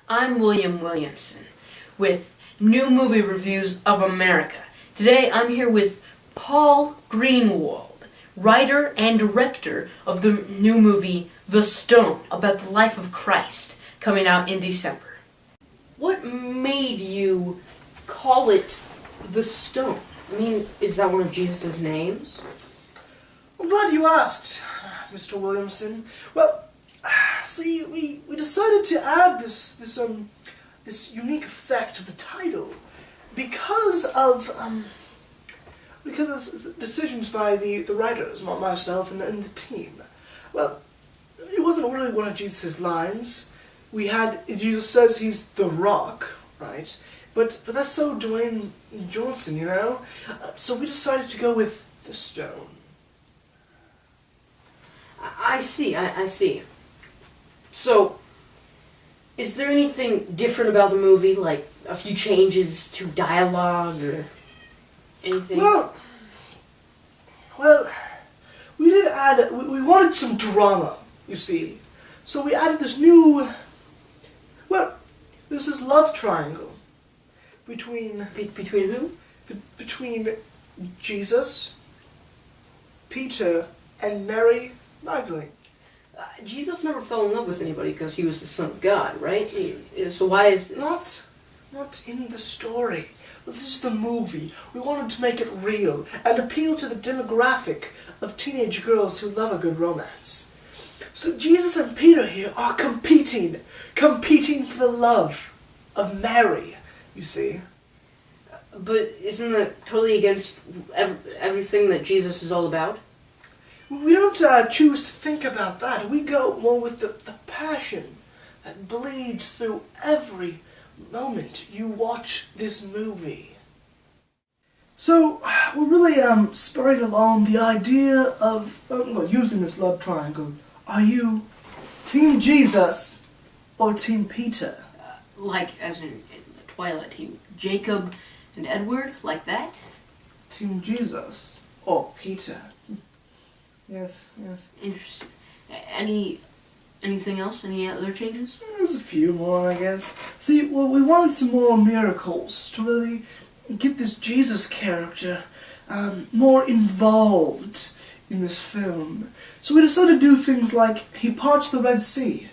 I'm William Williamson with New Movie Reviews of America. Today I'm here with Paul Greenwald, writer and director of the new movie The Stone, about the life of Christ, coming out in December. What made you call it The Stone? I mean, is that one of Jesus' names? I'm glad you asked, Mr. Williamson. Well, see, we decided to add this unique effect to the title because of decisions by the writers, myself and the team. Well, it wasn't really one of Jesus' lines. Jesus says he's the Rock, right? But that's so Dwayne Johnson, you know? So we decided to go with The Stone. I see. So, is there anything different about the movie, like a few changes to dialogue or anything? Well, we did add, we wanted some drama, you see. So we added this new, there's this love triangle between... Between who? Between Jesus, Peter, and Mary Magdalene. Jesus never fell in love with anybody because he was the Son of God, right? So why is this? Not in the story. This is the movie. We wanted to make it real and appeal to the demographic of teenage girls who love a good romance. So Jesus and Peter here are competing for the love of Mary, you see. But isn't that totally against everything that Jesus is all about? We don't choose to think about that. We go more with the passion that bleeds through every moment you watch this movie. So, we're really spurring along the idea of using this love triangle. Are you Team Jesus or Team Peter? Like, as in the Twilight Team, Jacob and Edward, like that? Team Jesus or Peter? Yes. Interesting. Anything else? Any other changes? There's a few more, I guess. See, well, we wanted some more miracles to really get this Jesus character more involved in this film. So we decided to do things like he parts the Red Sea.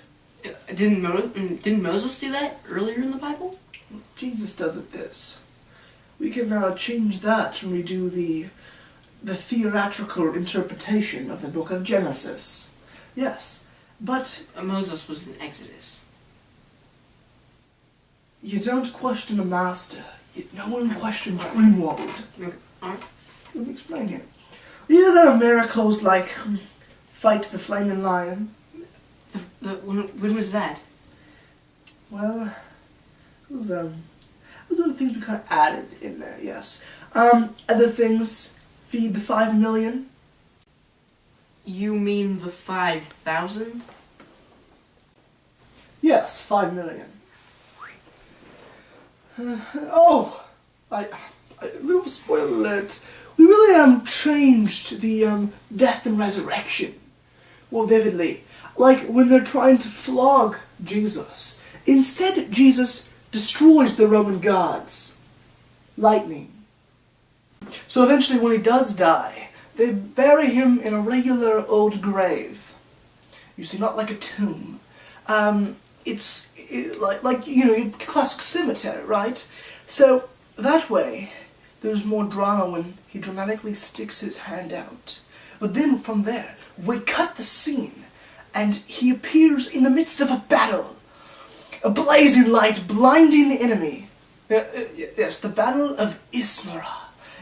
Didn't Moses do that earlier in the Bible? Jesus does it this. We can change that when we do the theatrical interpretation of the book of Genesis. Yes, but... Moses was in Exodus. You don't question a master, yet no one questions Greenwald. Okay, alright. Let me explain here. We use our miracles like fight the flaming lion. When was that? Well, it was one of the things we kind of added in there, yes. Other things... Feed the 5 million? You mean the 5,000? Yes, 5 million. Little spoiler alert. We really changed the death and resurrection more vividly. Like when they're trying to flog Jesus. Instead, Jesus destroys the Roman gods. Lightning. So eventually when he does die, they bury him in a regular old grave. You see, not like a tomb. It's like your classic cemetery, right? So that way, there's more drama when he dramatically sticks his hand out. But then from there, we cut the scene, and he appears in the midst of a battle. A blazing light blinding the enemy. Yes, the Battle of Ismara.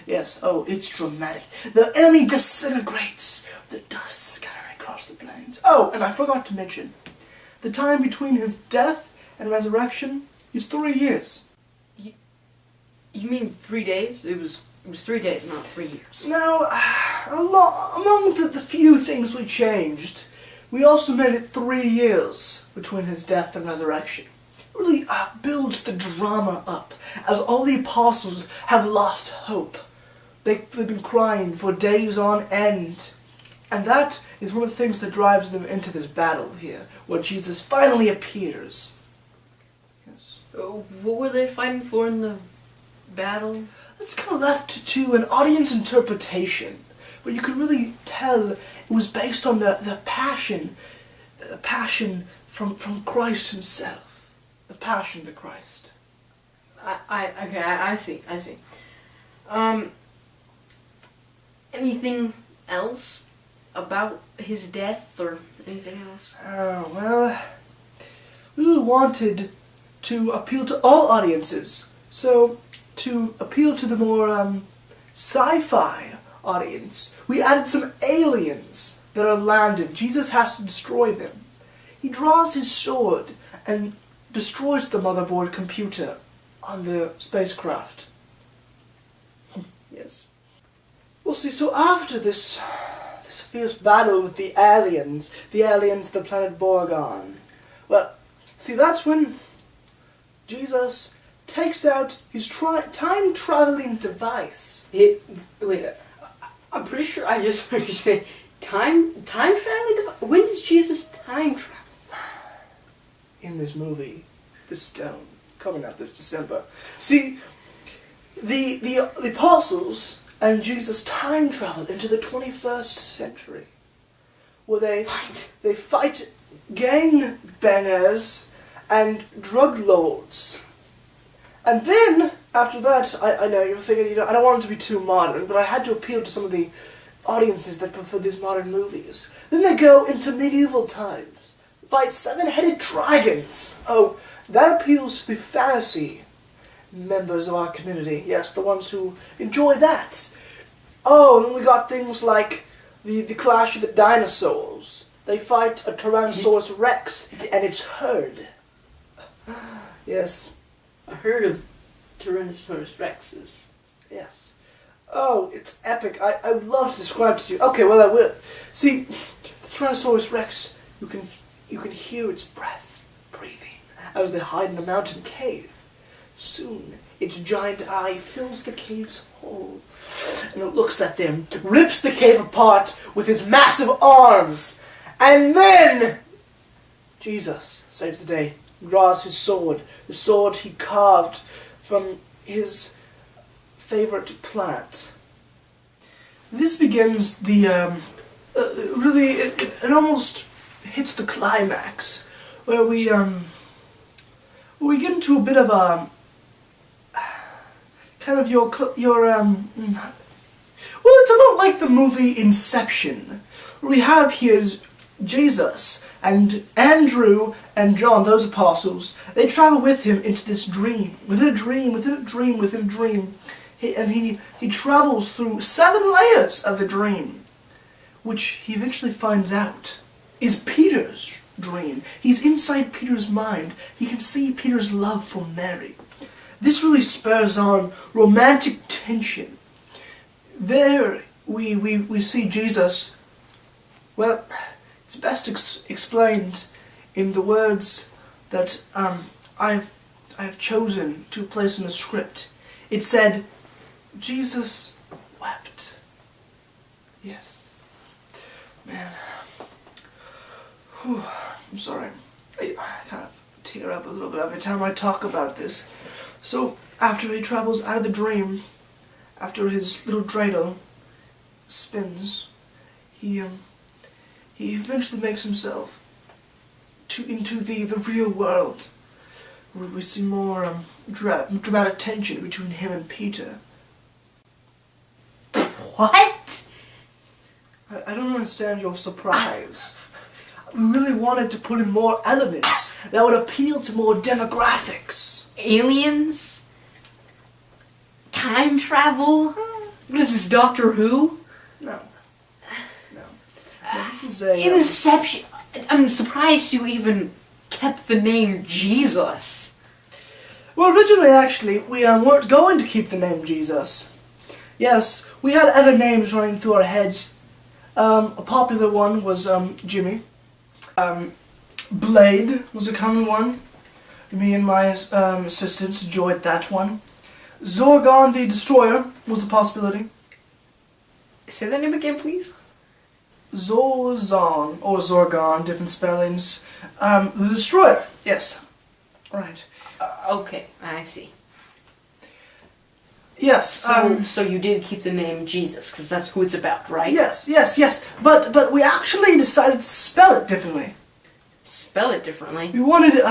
Yes, it's dramatic. The enemy disintegrates, the dust scattering across the plains. Oh, and I forgot to mention, the time between his death and resurrection is 3 years. You mean 3 days? It was 3 days, not 3 years. Now, among the few things we changed, we also made it 3 years between his death and resurrection. It really builds the drama up, as all the apostles have lost hope. They've been crying for days on end. And that is one of the things that drives them into this battle here, where Jesus finally appears. What were they fighting for in the battle? It's kind of left to an audience interpretation, but you could really tell it was based on the passion from Christ himself. The passion of the Christ. I see. Anything else about his death or anything else? Oh, well, we really wanted to appeal to all audiences. So, to appeal to the more sci-fi audience, we added some aliens that are landed. Jesus has to destroy them. He draws his sword and destroys the motherboard computer on the spacecraft. Yes. Well, see, so after this fierce battle with the aliens, the planet Borgon, well, see, that's when Jesus takes out his time-traveling device. Wait, I'm pretty sure I just heard you say time-traveling device? When does Jesus time travel? In this movie, The Stone, coming out this December. See, the apostles and Jesus time travel into the 21st century, where they fight gang bangers and drug lords. And then, after that, I know you're thinking, I don't want it to be too modern, but I had to appeal to some of the audiences that prefer these modern movies. Then they go into medieval times, fight seven-headed dragons. Oh, that appeals to the fantasy members of our community. Yes, the ones who enjoy that. Oh, then we got things like the Clash of the Dinosaurs. They fight a Tyrannosaurus Rex and its herd. Yes. A herd of Tyrannosaurus Rexes. Yes. Oh, it's epic. I would love to describe it to you. Okay, well I will. See, the Tyrannosaurus Rex, you can hear its breath breathing as they hide in a mountain cave. Soon, its giant eye fills the cave's hole, and it looks at them, rips the cave apart with his massive arms, and then Jesus saves the day, draws his sword, the sword he carved from his favorite plant. This begins the, really, it almost hits the climax, where we get into a bit of a, kind of well, it's a lot like the movie Inception. What we have here is Jesus and Andrew and John, those apostles. They travel with him into this dream, within a dream, within a dream, within a dream. He travels through 7 layers of the dream, which he eventually finds out is Peter's dream. He's inside Peter's mind. He can see Peter's love for Mary. This really spurs on romantic tension. There we see Jesus, well, it's best explained in the words that I've chosen to place in the script. It said, Jesus wept. Yes. Man. Whew, I'm sorry. I kind of tear up a little bit every time I talk about this. So, after he travels out of the dream, after his little dreidel spins, he eventually makes himself into the real world, where we see more dramatic tension between him and Peter. What? I don't understand your surprise. We really wanted to put in more elements that would appeal to more demographics. Aliens? Time travel? What is this, Doctor Who? No, this is a... Inception. I'm surprised you even kept the name Jesus. Well, originally, actually, we weren't going to keep the name Jesus. Yes, we had other names running through our heads. A popular one was Jimmy. Blade was a common one. Me and my assistants enjoyed that one. Zorgon the Destroyer was a possibility. Say that name again, please. Zorzon, or Zorgon, different spellings. The Destroyer, yes. Right. Okay, I see. Yes. So you did keep the name Jesus, because that's who it's about, right? Yes. But we actually decided to spell it differently. Spell it differently. We wanted, we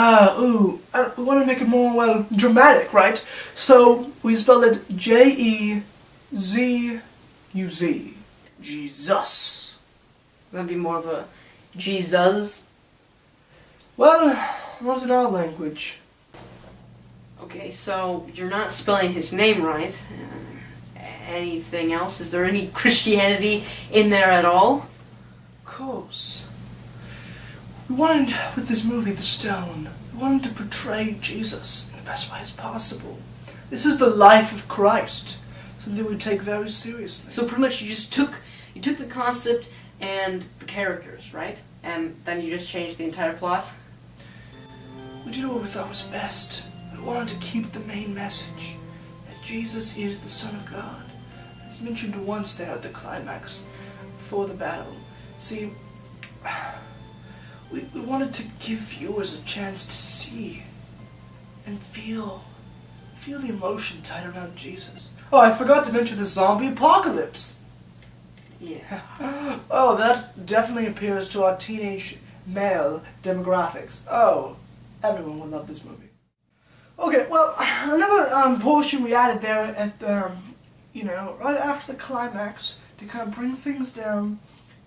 wanted to make it more, well, dramatic, right? So we spelled it Jezuz. Jesus. That'd be more of a Jesus. Well, not in our language. Okay, so you're not spelling his name right. Anything else? Is there any Christianity in there at all? Of course. We wanted, with this movie, The Stone, we wanted to portray Jesus in the best ways possible. This is the life of Christ, something we take very seriously. So pretty much you took the concept and the characters, right? And then you just changed the entire plot? We did what we thought was best. We wanted to keep the main message, that Jesus is the Son of God. It's mentioned once there at the climax, before the battle. See, we wanted to give viewers a chance to see and feel the emotion tied around Jesus. Oh, I forgot to mention the zombie apocalypse. Yeah. Oh, that definitely appeals to our teenage male demographics. Oh, everyone will love this movie. Okay, well, another portion we added there at right after the climax to kind of bring things down.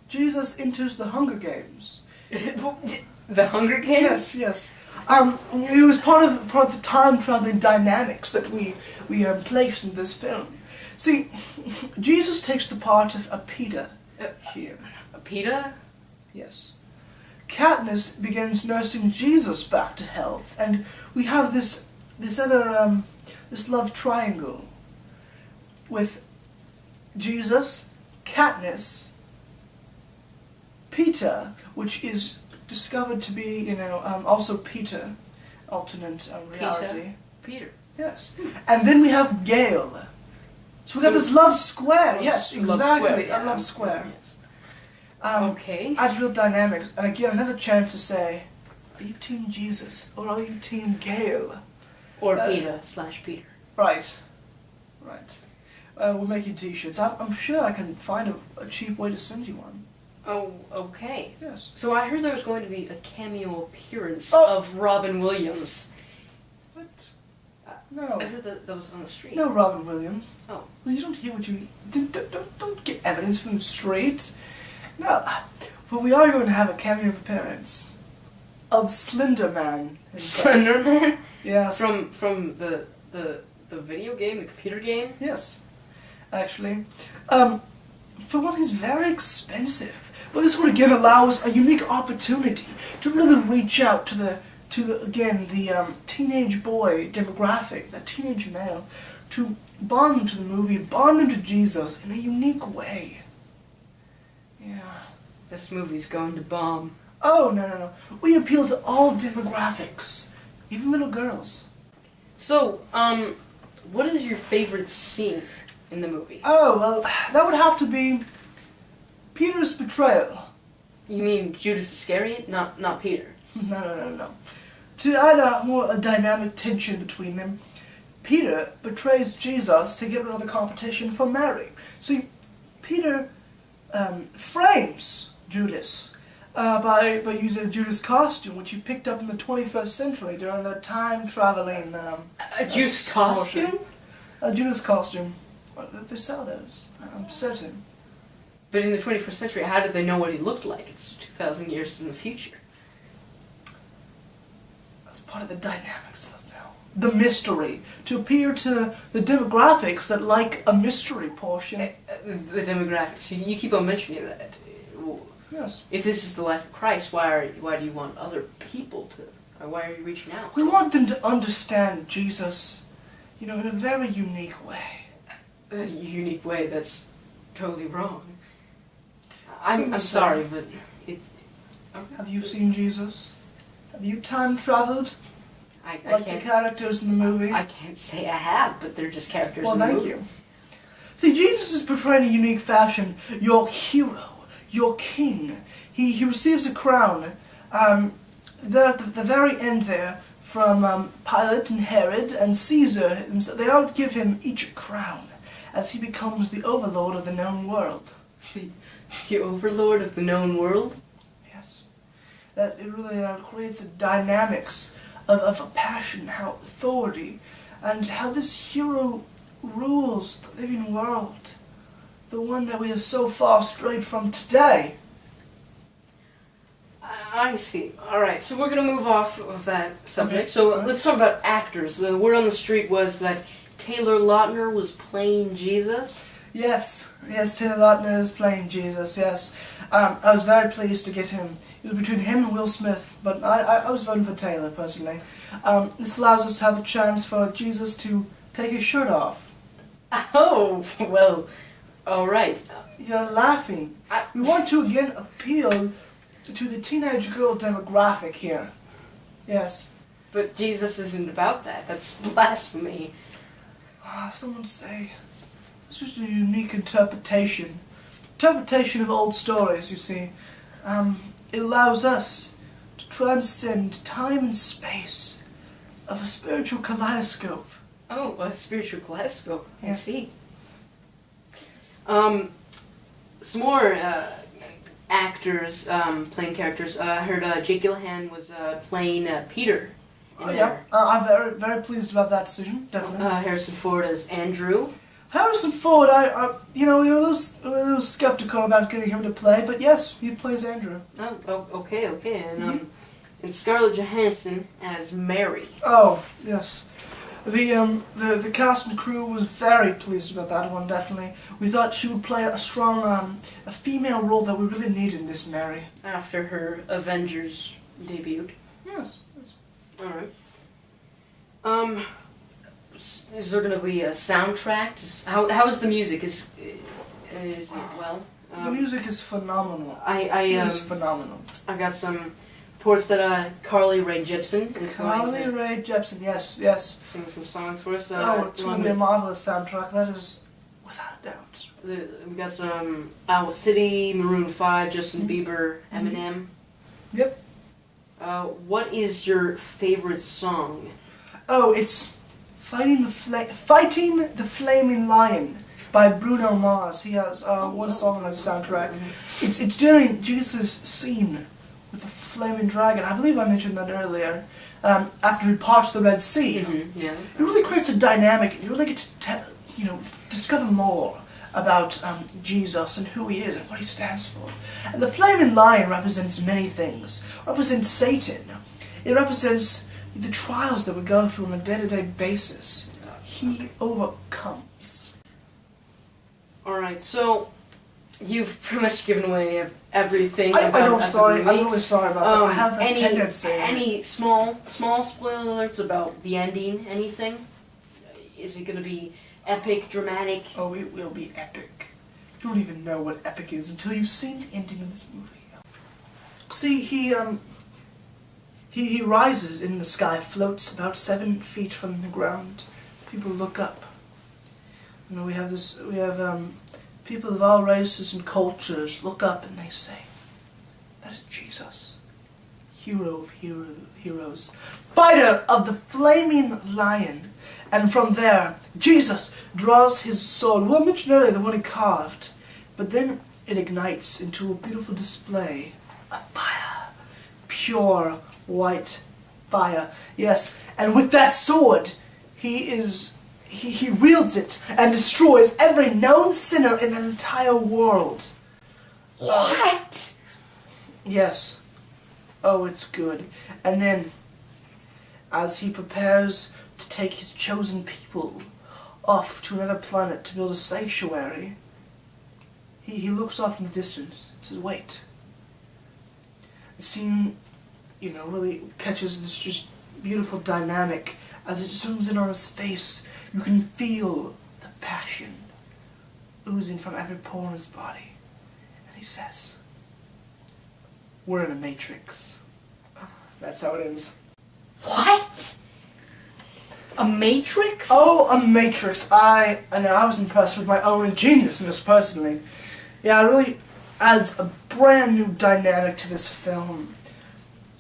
Jesus enters the Hunger Games. The Hunger Games? Yes. It was part of the time traveling dynamics that we placed in this film. See, Jesus takes the part of Peter here. Peter? Yes. Katniss begins nursing Jesus back to health, and we have this love triangle with Jesus, Katniss, Peter, which is discovered to be, also Peter, alternate reality. Peter. Yes. And then we have Gale. So we got this love square. Yes, exactly. A love square. Yes. Okay. Adds real dynamics. And again, another chance to say, are you Team Jesus or are you Team Gale? Or Peter/Peter. Right. We're making t-shirts. I'm sure I can find a cheap way to send you one. Oh, okay. Yes. So I heard there was going to be a cameo appearance of Robin Williams. What? No. I heard that was on the street. No Robin Williams. Oh. Well, you don't hear what you... Don't get evidence from the street. No. But we are going to have a cameo appearance of Slender Man. Slender Man? Yes. From the video game, the computer game? Yes. Actually. For one, he's very expensive. But this would again allow us a unique opportunity to really reach out to the teenage boy demographic, that teenage male, to bond them to the movie, bond them to Jesus in a unique way. Yeah. This movie's going to bomb. Oh, no. We appeal to all demographics, even little girls. So, what is your favorite scene in the movie? Oh, well, that would have to be Peter's betrayal. You mean Judas Iscariot? Not Peter. No. To add a dynamic tension between them, Peter betrays Jesus to get rid of the competition for Mary. See, Peter frames Judas by using a Judas costume, which he picked up in the 21st century during the time-traveling... a Judas costume? A Judas costume. They sell those, I'm certain. But in the 21st century, how did they know what he looked like? It's 2,000 years in the future. That's part of the dynamics of the film. The mystery. To appear to the demographics that like a mystery portion. The demographics. You keep on mentioning that. Yes. If this is the life of Christ, why do you want other people to... Or why are you reaching out? We want them to understand Jesus, in a very unique way. A unique way that's totally wrong. I'm sorry, but it's... Have you seen Jesus? Have you time-traveled? I like can't... the characters in the movie? I can't say I have, but they're just characters well, in the thank movie. you. See, Jesus is portrayed in a unique fashion. Your hero, your king. He receives a crown. There at the very end there, from Pilate and Herod and Caesar. They all give him each a crown as he becomes the overlord of the known world. The overlord of the known world? Yes. That it really creates a dynamics of a passion, how authority, and how this hero rules the living world. The one that we have so far strayed from today. I see. Alright, so we're going to move off of that subject. So let's talk about actors. The word on the street was that Taylor Lautner was playing Jesus. Yes, Taylor Lautner is playing Jesus, yes. I was very pleased to get him. It was between him and Will Smith, but I was voting for Taylor, personally. This allows us to have a chance for Jesus to take his shirt off. Oh, well, alright. You're laughing. We want to again appeal to the teenage girl demographic here. Yes. But Jesus isn't about that. That's blasphemy. Someone say, it's just a unique interpretation. Interpretation of old stories, you see. It allows us to transcend time and space of a spiritual kaleidoscope. Oh, a spiritual kaleidoscope. Yes. I see. Some more actors playing characters. I heard Jake Gyllenhaal was playing Peter. Yeah, I'm very, very pleased about that decision, definitely. Harrison Ford as Andrew. Harrison Ford, we were a little skeptical about getting him to play, but yes, he plays Andrew. Oh, okay, and Scarlett Johansson as Mary. Oh, yes. The cast and crew was very pleased about that one, definitely. We thought she would play a strong, a female role that we really needed in this Mary. After her Avengers debut. Yes. Alright. Is there going to be a soundtrack? How is the music? Is it well? The music is phenomenal. It is phenomenal. I got some reports that Carly Rae Jepsen is Carly Rae Jepsen, yes. Sing some songs for us. It's going to be a marvelous soundtrack. That is without a doubt. We got some Owl City, Maroon 5, Justin Bieber, Eminem. Yep. What is your favorite song? Oh, it's Fighting the Flaming Lion by Bruno Mars. He has one song on the soundtrack. It's during Jesus' scene with the flaming dragon. I believe I mentioned that earlier. After he parts the Red Sea. Yeah. It really creates a dynamic. You really get to discover more about Jesus and who he is and what he stands for. And the flaming lion represents many things. It represents Satan. It represents the trials that we go through on a day-to-day basis. He overcomes. Alright, so you've pretty much given away everything. I'm really sorry about that. I have a tendency. Any small spoiler alerts about the ending? Anything? Is it going to be epic, dramatic? Oh, it will be epic. You don't even know what epic is until you've seen the ending of this movie. See, he rises in the sky, floats about 7 feet from the ground. People look up. We have people of all races and cultures look up and they say, that is Jesus, hero of heroes, fighter of the flaming lion. And from there, Jesus draws his sword. Well, I mentioned earlier the one he carved, but then it ignites into a beautiful display of fire, pure white fire. Yes, and with that sword, he wields it and destroys every known sinner in the entire world. What? Yes. Oh, it's good. And then, as he prepares to take his chosen people off to another planet to build a sanctuary, he looks off in the distance and says, wait. The scene, really catches this just beautiful dynamic. As it zooms in on his face, you can feel the passion oozing from every pore in his body. And he says, we're in a matrix. That's how it ends. What? A matrix? Oh, a matrix. I know, I was impressed with my own ingeniousness personally. Yeah, it really adds a brand new dynamic to this film.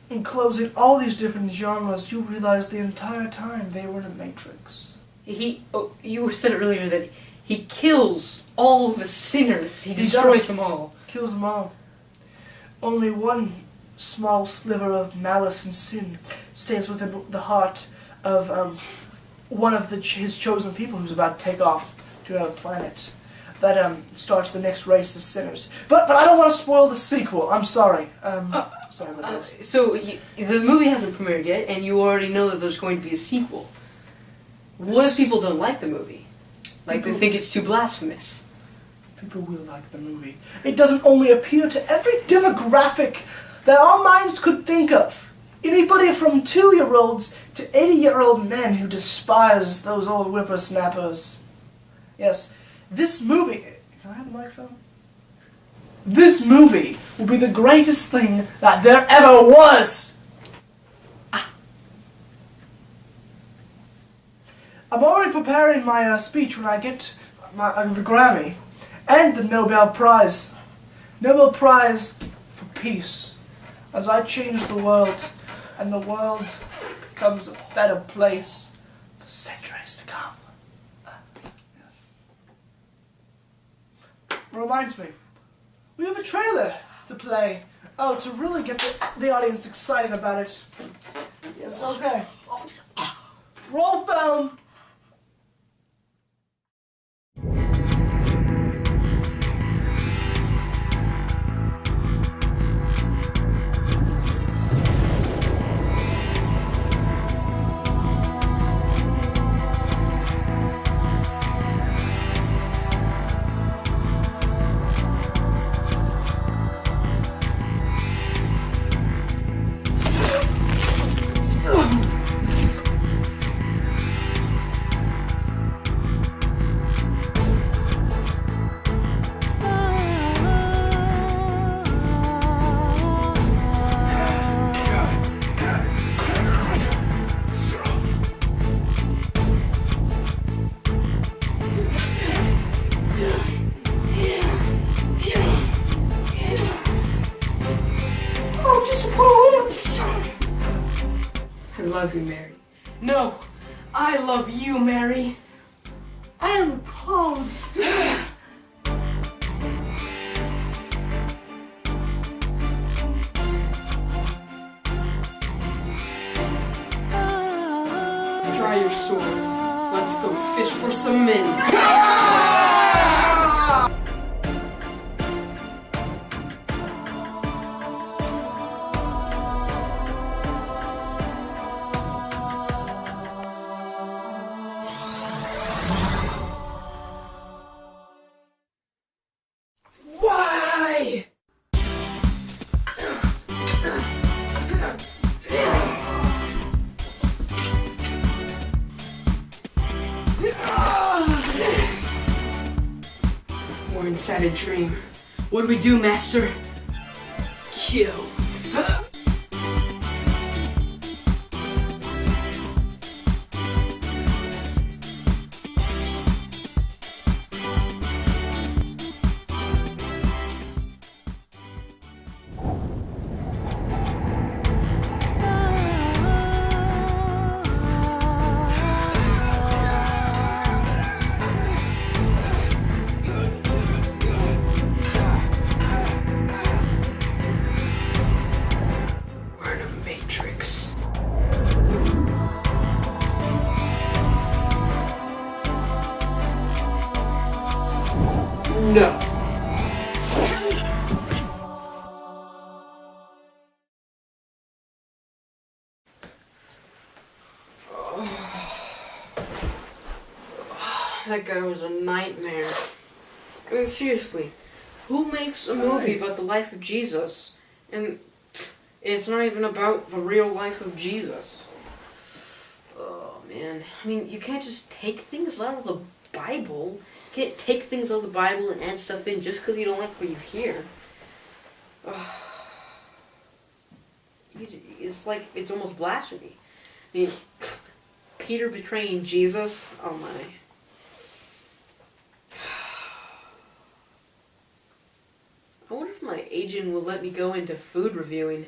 enclosing all these different genres, you realize the entire time they were in a matrix. You said earlier that he kills all the sinners. He destroys them all. Kills them all. Only one small sliver of malice and sin stays within the heart of one of his chosen people who's about to take off to another planet. That starts the next race of sinners. But I don't want to spoil the sequel. I'm sorry. Sorry about this. So the movie hasn't premiered yet, and you already know that there's going to be a sequel. What if people don't like the movie? Like they think it's too blasphemous? People will like the movie. It doesn't only appeal to every demographic that our minds could think of. Anybody from 2-year-olds to 80-year-old men who despise those old whippersnappers. Yes, this movie... Can I have a microphone? This movie will be the greatest thing that there ever was! I'm already preparing my speech when I get the Grammy and the Nobel Prize. Nobel Prize for Peace. As I change the world, and the world becomes a better place for centuries to come. Yes. Reminds me, we have a trailer to play. Oh, to really get the audience excited about it. Yes, okay. Roll film! I love you, Mary. No, I love you, Mary. I am proud. Dry your swords. Let's go fish for some men. Why? We're inside a dream. What do we do, Master? Kill. No. That guy was a nightmare. I mean, seriously, who makes a movie about the life of Jesus, and it's not even about the real life of Jesus? Oh, man. I mean, you can't just take things out of the Bible. You can't take things out of the Bible and add stuff in just because you don't like what you hear. It's like, it's almost blasphemy. I mean, Peter betraying Jesus, oh my. I wonder if my agent will let me go into food reviewing.